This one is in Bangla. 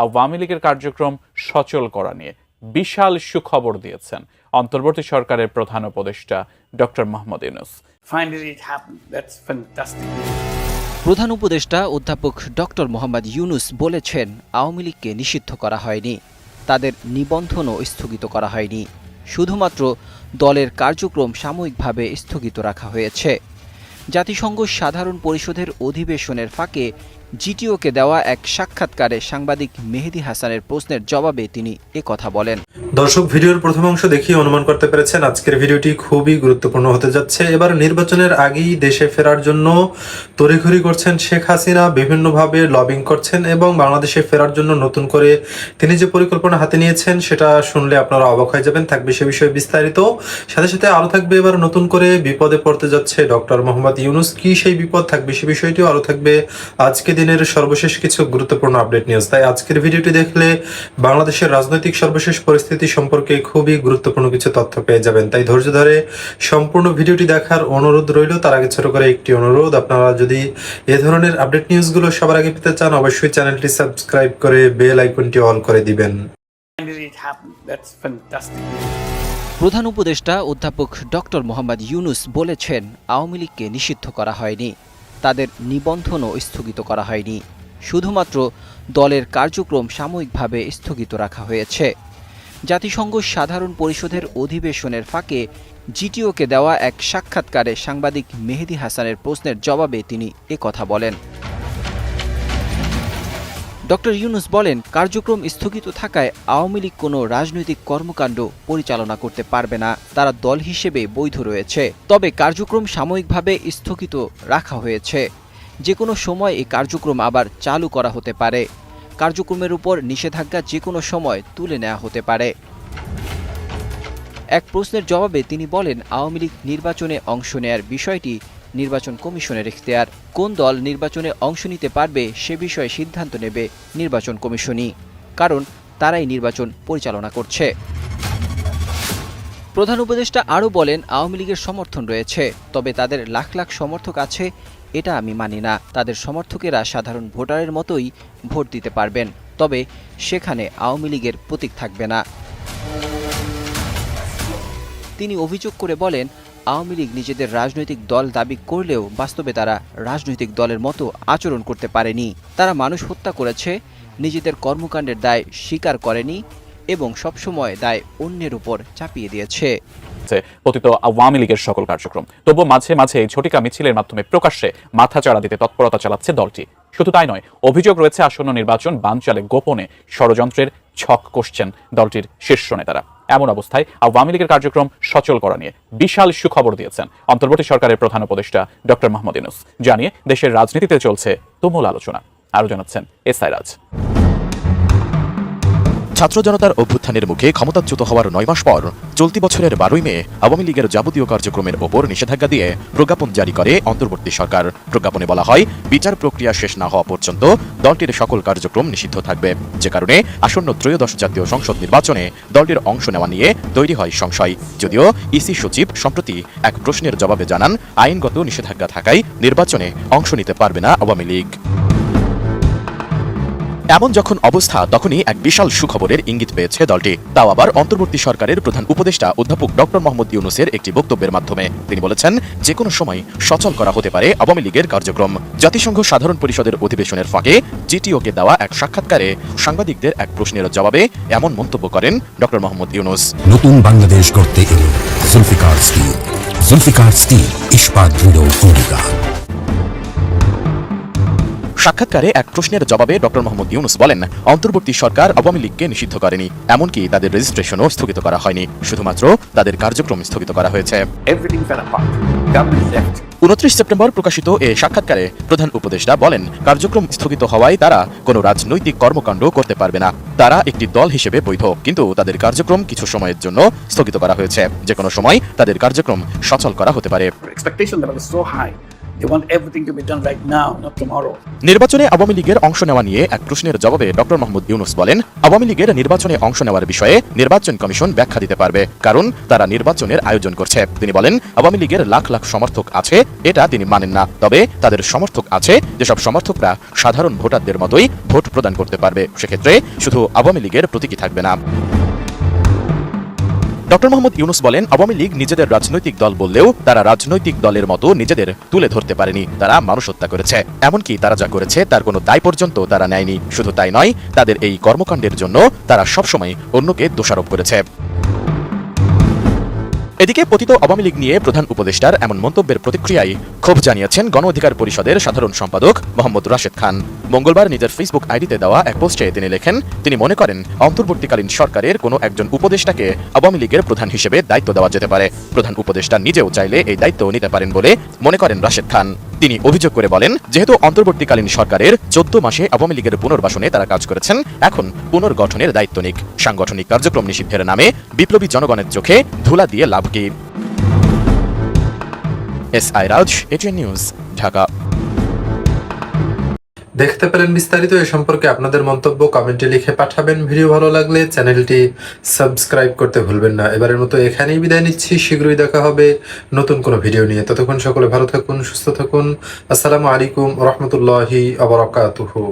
আওয়ামী লীগের কার্যক্রম সচল করা নিয়ে বিশাল সুখবর দিয়েছেন অন্তর্বর্তী সরকারের প্রধান উপদেষ্টা ডক্টর মোহাম্মদ ইউনূস। প্রধান উপদেষ্টা অধ্যাপক ডক্টর মোহাম্মদ ইউনূস বলেছেন, আওয়ামী লীগকে নিষিদ্ধ করা হয়নি, তাদের নিবন্ধনও স্থগিত করা হয়নি, শুধুমাত্র দলের কার্যক্রম সাময়িকভাবে স্থগিত রাখা হয়েছে। জাতিসংঘ সাধারণ পরিষদের অধিবেশনের ফাঁকে জিটিওকে দেওয়া এক সাক্ষাৎকারে সাংবাদিক মেহেদী হাসানের প্রশ্নের জবাবে তিনি একথা বলেন। দর্শক, ভিডিওর প্রথম অংশ দেখিয়ে অনুমান করতে পেরেছেন আজকের ভিডিওটি খুবই গুরুত্বপূর্ণ হতে যাচ্ছে। এবার নির্বাচনের আগেই দেশে ফেরার জন্য তড়িঘড়ি করছেন শেখ হাসিনা, বিভিন্নভাবে লবিং করছেন এবং বাংলাদেশে ফেরার জন্য নতুন করে তিনি যে পরিকল্পনা হাতে নিয়েছেন সেটা শুনলে আপনারা অবাক হয়ে যাবেন। থাকবে সে বিষয়ে বিস্তারিত, সাথে সাথে আরো থাকবে এবার নতুন করে বিপদে পড়তে যাচ্ছে ডক্টর মোহাম্মদ ইউনূস। কি সেই বিপদ থাকবে সে বিষয়টিও আরো থাকবে আজকে দিনের সর্বশেষ কিছু গুরুত্বপূর্ণ আপডেট নিউজ। তাই আজকের ভিডিওটি দেখলে বাংলাদেশের রাজনৈতিক সর্বশেষ পরিস্থিতি সম্পর্কে খুবই গুরুত্বপূর্ণ কিছু তথ্য পেয়ে যাবেন। তাই ধৈর্য ধরে সম্পূর্ণ ভিডিওটি দেখার অনুরোধ রইল। তার আগে ছোট করে একটি অনুরোধ, আপনারা যদি এ ধরনের আপডেট নিউজগুলো সবার আগে পেতে চান অবশ্যই চ্যানেলটি সাবস্ক্রাইব করে বেল আইকনটি অন করে দিবেন। প্রধান উপদেষ্টা অধ্যাপক ডক্টর মোহাম্মদ ইউনূস বলেছেন, আওয়ামী লীগকে নিষিদ্ধ করা হয়নি, তাদের নিবন্ধনও স্থগিত করা হয়নি, শুধুমাত্র দলের কার্যক্রম সাময়িকভাবে স্থগিত রাখা হয়েছে। জাতিসংঘ সাধারণ পরিষদের অধিবেশনের ফাঁকে জিটিওকে দেওয়া এক সাক্ষাৎকারে সাংবাদিক মেহেদী হাসানের প্রশ্নের জবাবে তিনি একথা বলেন। ডক্টর ইউনূস বলেন, কার্যক্রম স্থগিত থাকায় আওয়ামী লীগ কোনো রাজনৈতিক কর্মকাণ্ড পরিচালনা করতে পারবে না, তারা দল হিসেবে বৈধ রয়েছে। তবে কার্যক্রম সাময়িকভাবে স্থগিত রাখা হয়েছে, যে কোনো সময় এই কার্যক্রম আবার চালু করা হতে পারে। কার্যক্রমের উপর নিষেধাজ্ঞা যে কোনো সময় তুলে নেওয়া হতে পারে। এক প্রশ্নের জবাবে তিনি বলেন, আওয়ামী লীগ নির্বাচনে অংশ নেয়ার বিষয়টি নির্বাচন কমিশনের এখতিয়ার। কোন দল নির্বাচনে অংশ নিতে পারবে সে বিষয়ে সিদ্ধান্ত নেবে নির্বাচন কমিশনই, কারণ তারাই নির্বাচন পরিচালনা করছে। প্রধান উপদেষ্টা আরও বলেন, আওয়ামী লীগের সমর্থন রয়েছে, তবে তাদের লাখ লাখ সমর্থক আছে এটা আমি মানি না। তাদের সমর্থকেরা সাধারণ ভোটারের মতোই ভোট দিতে পারবেন, তবে সেখানে আওয়ামী লীগের প্রতীক থাকবে না। তিনি অভিযোগ করে বলেন, আওয়ামী লীগ নিজেদের রাজনৈতিক দল দাবি করলেও বাস্তবে তারা রাজনৈতিক দলের মতো আচরণ করতে পারেনি। তারা মানুষ হত্যা করেছে, নিজেদের কর্মকাণ্ডের দায় স্বীকার করেনি এবং সবসময় দায় অন্যের উপর চাপিয়ে দিয়েছে। পতিত আওয়ামী লীগের সকল কার্যক্রম তবুও মাঝে মাঝে এই ঝটিকা মিছিলের মাধ্যমে প্রকাশ্যে মাথাচাড়া দিতে তৎপরতা চালাচ্ছে দলটি। শুধু তাই নয়, অভিযোগ রয়েছে আসন্ন নির্বাচন বানচালে গোপনে ষড়যন্ত্রের ছক কষছেন দলটির শীর্ষ নেতারা। এমন অবস্থায় আওয়ামী লীগের কার্যক্রম সচল করা নিয়ে বিশাল সুখবর দিয়েছেন অন্তর্বর্তী সরকারের প্রধান উপদেষ্টা ডক্টর মোহাম্মদ ইউনূস। জানিয়ে দেশের রাজনীতিতে চলছে তুমুল আলোচনা। আরো জানাচ্ছেন এসআই রাজ। ছাত্র জনতার অভ্যুত্থানের মুখে ক্ষমতাচ্যুত হওয়ার ৯ মাস পর চলতি বছরের ১২ মে আওয়ামী লীগের যাবতীয় কার্যক্রমের ওপর নিষেধাজ্ঞা দিয়ে প্রজ্ঞাপন জারি করে অন্তর্বর্তী সরকার। প্রজ্ঞাপনে বলা হয়, বিচার প্রক্রিয়া শেষ না হওয়া পর্যন্ত দলটির সকল কার্যক্রম নিষিদ্ধ থাকবে, যে কারণে আসন্ন ত্রয়োদশ জাতীয় সংসদ নির্বাচনে দলটির অংশ নেওয়া নিয়ে তৈরি হয় সংশয়। যদিও ইসি সচিব সম্প্রতি এক প্রশ্নের জবাবে জানান, আইনগত নিষেধাজ্ঞা থাকায় নির্বাচনে অংশ নিতে পারবে না আওয়ামী লীগ। এমন যখন অবস্থা, তখনই এক বিশাল সুখবরের ইঙ্গিত পেয়েছে দলটি, তাও আবার অন্তর্বর্তী সরকারের প্রধান উপদেষ্টা অধ্যাপক ডক্টর মোহাম্মদ ইউনূসের একটি বক্তব্যের মাধ্যমে। তিনি বলেছেন, যে কোনো সময় সচল করা হতে পারে আওয়ামী লীগের কার্যক্রম। জাতিসংঘ সাধারণ পরিষদের অধিবেশনের ফাঁকে জিটিওকে দেওয়া এক সাক্ষাৎকারে সাংবাদিকদের এক প্রশ্নের জবাবে এমন মন্তব্য করেন ডক্টর মোহাম্মদ ইউনূস। নতুন বাংলাদেশ গড়তে এলো জুলফিকার স্টিল। জুলফিকার স্টিল, ইস্পাত দৃঢ় অঙ্গীকার। সাক্ষাৎকারে এক প্রশ্নের জবাবে ডক্টর মোহাম্মদ ইউনূস বলেন, অন্তর্বর্তী সরকার আওয়ামী লীগকে নিষিদ্ধ করেনি, এমনকি তাদের রেজিস্ট্রেশনও স্থগিত করা হয়নি, শুধুমাত্র তাদের কার্যক্রম স্থগিত করা হয়েছে। ২৯ সেপ্টেম্বর প্রকাশিত এ সাক্ষাৎকারে প্রধান উপদেষ্টা বলেন, কার্যক্রম স্থগিত হওয়ায় তারা কোনো রাজনৈতিক কর্মকাণ্ড করতে পারবে না। তারা একটি দল হিসেবে বৈধ, কিন্তু তাদের কার্যক্রম কিছু সময়ের জন্য স্থগিত করা হয়েছে, যে কোনো সময় তাদের কার্যক্রম সচল করা হতে পারে। They want everything to be done right now, not tomorrow. নির্বাচনে আওয়ামী লীগের অংশ নেওয়া নিয়ে এক প্রশ্নের জবাবে ডক্টর মোহাম্মদ ইউনুস বলেন, আওয়ামী লীগের নির্বাচনে অংশ নেওয়ার বিষয়ে নির্বাচন কমিশন ব্যাখ্যা দিতে পারবে, কারণ তারা নির্বাচনের আয়োজন করছে। তিনি বলেন, আওয়ামী লীগের লাখ লাখ সমর্থক আছে, এটা তিনি মানেন না, তবে তাদের সমর্থক আছে যেসব সমর্থকরা সাধারণ ভোটারদের মতোই ভোট প্রদান করতে পারবে। সেক্ষেত্রে শুধু আওয়ামী লীগের প্রতীকী থাকবে না। ডক্টর মোহাম্মদ ইউনুস বলেন, আওয়ামী লীগ নিজেদের রাজনৈতিক দল বললেও তারা রাজনৈতিক দলের মতো নিজেদের তুলে ধরতে পারেনি। তারা মানুষ হত্যা করেছে, এমনকি তারা যা করেছে তার কোনো দায় পর্যন্ত তারা নেয়নি। শুধু তাই নয়, তাদের এই কর্মকাণ্ডের জন্য তারা সবসময় অন্যকে দোষারোপ করেছে। এদিকে পতিত আওয়ামী লীগ নিয়ে প্রধান উপদেষ্টার এমন মন্তব্যের প্রতিক্রিয়ায় ক্ষোভ জানিয়েছেন গণ অধিকার পরিষদের সাধারণ সম্পাদক মোহাম্মদ রাশেদ খান। মঙ্গলবার নিজের ফেসবুক আইডিতে দেওয়া এক পোস্টে তিনি লেখেন, তিনি মনে করেন অন্তর্বর্তীকালীন সরকারের কোনো একজন উপদেষ্টাকে আওয়ামী লীগের প্রধান হিসেবে দায়িত্ব দেওয়া যেতে পারে। প্রধান উপদেষ্টা নিজেও চাইলে এই দায়িত্ব নিতে পারেন বলে মনে করেন রাশেদ খান। তিনি অভিযোগ করে বলেন, যেহেতু অন্তর্বর্তীকালীন সরকারের 14 মাসে আওয়ামী লীগের পুনর্বাসনে তারা কাজ করেছেন, এখন পুনর্গঠনের দায়িত্ব নিক। সাংগঠনিক কার্যক্রম নিষিদ্ধের নামে বিপ্লবী জনগণের চোখে ধুলা দিয়ে লাভ কি? এসআই রাজ, এটিএন নিউজ, ঢাকা। দেখতে পেলেন বিস্তারিত। এ সম্পর্কে আপনাদের মন্তব্য কমেন্টে লিখে পাঠাবেন। ভিডিও ভালো লাগলে চ্যানেলটি সাবস্ক্রাইব করতে ভুলবেন না। এবারের মতো এখানেই বিদায় নিচ্ছি। শীঘ্রই দেখা হবে নতুন কোনো ভিডিও নিয়ে। ততক্ষণ সকলে ভালো থাকুন, সুস্থ থাকুন। আসসালামু আলাইকুম ওয়া রাহমাতুল্লাহি ওয়া বারাকাতুহু।